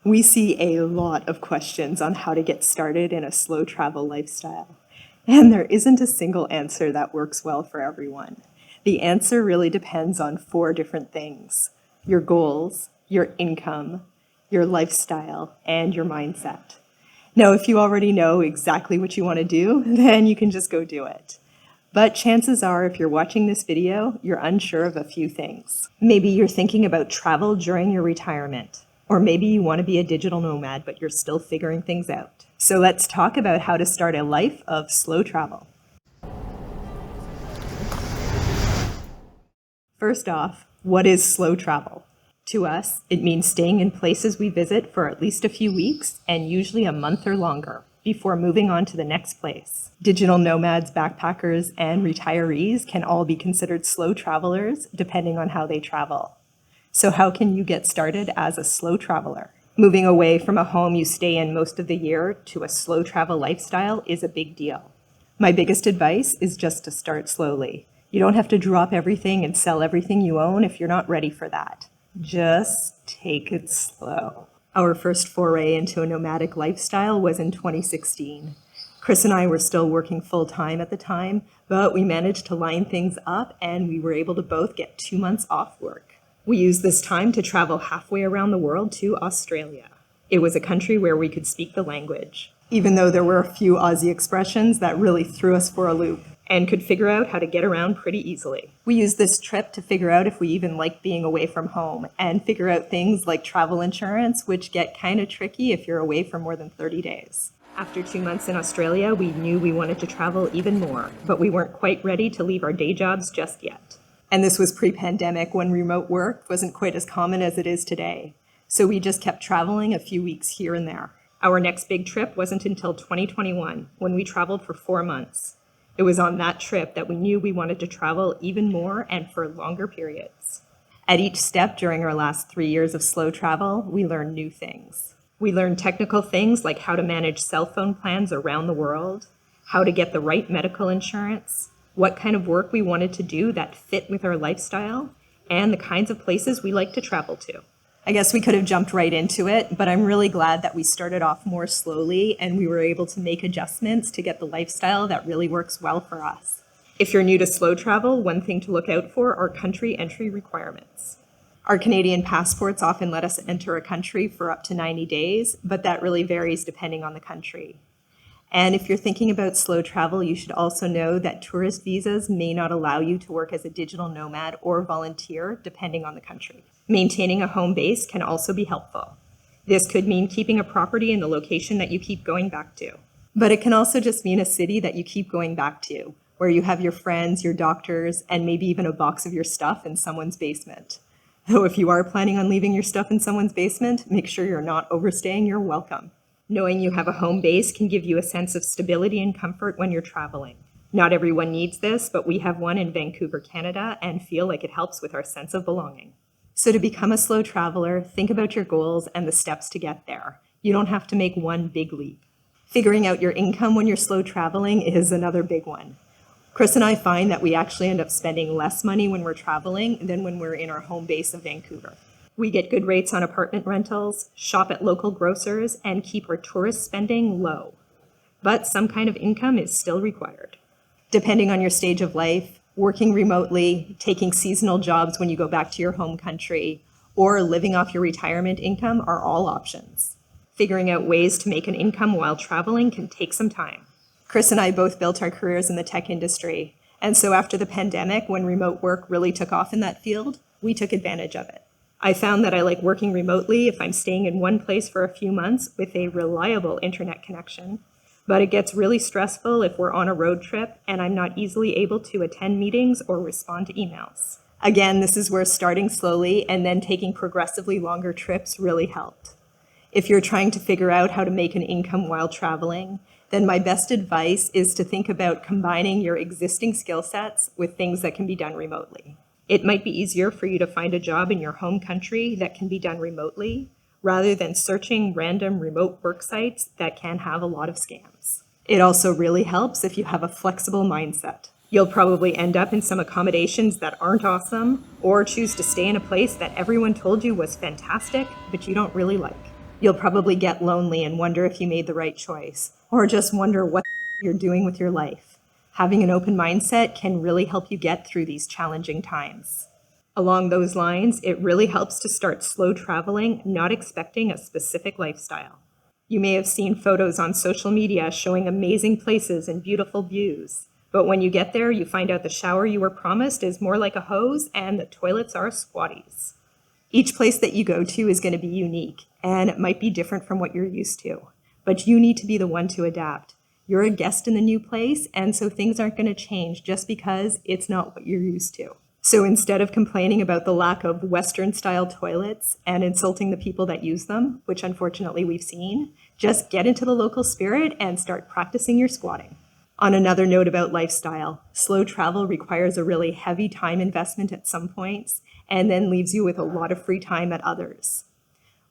We see a lot of questions on how to get started in a slow travel lifestyle, and there isn't a single answer that works well for everyone. The answer really depends on 4 different things: your goals, your income, your lifestyle, and your mindset. Now, if you already know exactly what you want to do, then you can just go do it. But chances are, if you're watching this video, you're unsure of a few things. Maybe you're thinking about travel during your retirement, or maybe you want to be a digital nomad, but you're still figuring things out. So let's talk about how to start a life of slow travel. First off, what is slow travel? To us, it means staying in places we visit for at least a few weeks and usually a month or longer before moving on to the next place. Digital nomads, backpackers, and retirees can all be considered slow travelers depending on how they travel. So how can you get started as a slow traveler? Moving away from a home you stay in most of the year to a slow travel lifestyle is a big deal. My biggest advice is just to start slowly. You don't have to drop everything and sell everything you own if you're not ready for that. Just take it slow. Our first foray into a nomadic lifestyle was in 2016. Chris and I were still working full-time at the time, but we managed to line things up and we were able to both get 2 months off work. We used this time to travel halfway around the world to Australia. It was a country where we could speak the language, even though there were a few Aussie expressions that really threw us for a loop, and could figure out how to get around pretty easily. We used this trip to figure out if we even liked being away from home and figure out things like travel insurance, which get kind of tricky if you're away for more than 30 days. After 2 months in Australia, we knew we wanted to travel even more, but we weren't quite ready to leave our day jobs just yet. And this was pre-pandemic, when remote work wasn't quite as common as it is today. So we just kept traveling a few weeks here and there. Our next big trip wasn't until 2021, when we traveled for 4 months. It was on that trip that we knew we wanted to travel even more and for longer periods. At each step during our last 3 years of slow travel, we learned new things. We learned technical things like how to manage cell phone plans around the world, how to get the right medical insurance, what kind of work we wanted to do that fit with our lifestyle, and the kinds of places we like to travel to. I guess we could have jumped right into it, but I'm really glad that we started off more slowly and we were able to make adjustments to get the lifestyle that really works well for us. If you're new to slow travel, one thing to look out for are country entry requirements. Our Canadian passports often let us enter a country for up to 90 days, but that really varies depending on the country. And if you're thinking about slow travel, you should also know that tourist visas may not allow you to work as a digital nomad or volunteer, depending on the country. Maintaining a home base can also be helpful. This could mean keeping a property in the location that you keep going back to. But it can also just mean a city that you keep going back to, where you have your friends, your doctors, and maybe even a box of your stuff in someone's basement. Though if you are planning on leaving your stuff in someone's basement, make sure you're not overstaying your welcome. Knowing you have a home base can give you a sense of stability and comfort when you're traveling. Not everyone needs this, but we have one in Vancouver, Canada, and feel like it helps with our sense of belonging. So to become a slow traveler, think about your goals and the steps to get there. You don't have to make one big leap. Figuring out your income when you're slow traveling is another big one. Chris and I find that we actually end up spending less money when we're traveling than when we're in our home base of Vancouver. We get good rates on apartment rentals, shop at local grocers, and keep our tourist spending low. But some kind of income is still required. Depending on your stage of life, working remotely, taking seasonal jobs when you go back to your home country, or living off your retirement income are all options. Figuring out ways to make an income while traveling can take some time. Chris and I both built our careers in the tech industry, and so after the pandemic, when remote work really took off in that field, we took advantage of it. I found that I like working remotely if I'm staying in one place for a few months with a reliable internet connection, but it gets really stressful if we're on a road trip and I'm not easily able to attend meetings or respond to emails. Again, this is where starting slowly and then taking progressively longer trips really helped. If you're trying to figure out how to make an income while traveling, then my best advice is to think about combining your existing skill sets with things that can be done remotely. It might be easier for you to find a job in your home country that can be done remotely, rather than searching random remote work sites that can have a lot of scams. It also really helps if you have a flexible mindset. You'll probably end up in some accommodations that aren't awesome, or choose to stay in a place that everyone told you was fantastic, but you don't really like. You'll probably get lonely and wonder if you made the right choice, or just wonder what you're doing with your life. Having an open mindset can really help you get through these challenging times. Along those lines, it really helps to start slow traveling, not expecting a specific lifestyle. You may have seen photos on social media showing amazing places and beautiful views. But when you get there, you find out the shower you were promised is more like a hose and the toilets are squatties. Each place that you go to is going to be unique, and it might be different from what you're used to. But you need to be the one to adapt. You're a guest in the new place, and so things aren't going to change just because it's not what you're used to. So instead of complaining about the lack of Western-style toilets and insulting the people that use them, which unfortunately we've seen, just get into the local spirit and start practicing your squatting. On another note about lifestyle, slow travel requires a really heavy time investment at some points and then leaves you with a lot of free time at others.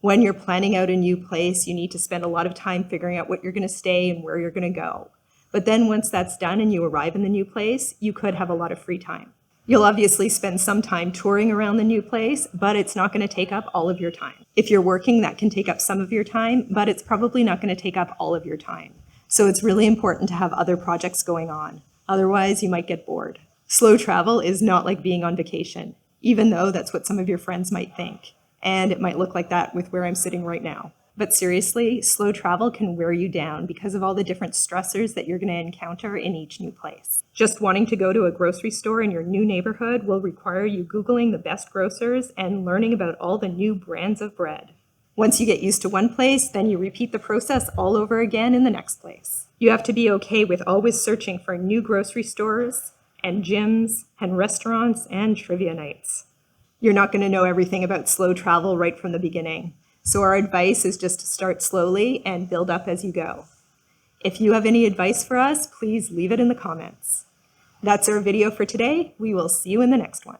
When you're planning out a new place, you need to spend a lot of time figuring out what you're going to stay and where you're going to go. But then once that's done and you arrive in the new place, you could have a lot of free time. You'll obviously spend some time touring around the new place, but it's not going to take up all of your time. If you're working, that can take up some of your time, but it's probably not going to take up all of your time. So it's really important to have other projects going on. Otherwise, you might get bored. Slow travel is not like being on vacation, even though that's what some of your friends might think. And it might look like that with where I'm sitting right now. But seriously, slow travel can wear you down because of all the different stressors that you're going to encounter in each new place. Just wanting to go to a grocery store in your new neighborhood will require you Googling the best grocers and learning about all the new brands of bread. Once you get used to one place, then you repeat the process all over again in the next place. You have to be okay with always searching for new grocery stores and gyms and restaurants and trivia nights. You're not going to know everything about slow travel right from the beginning. So our advice is just to start slowly and build up as you go. If you have any advice for us, please leave it in the comments. That's our video for today. We will see you in the next one.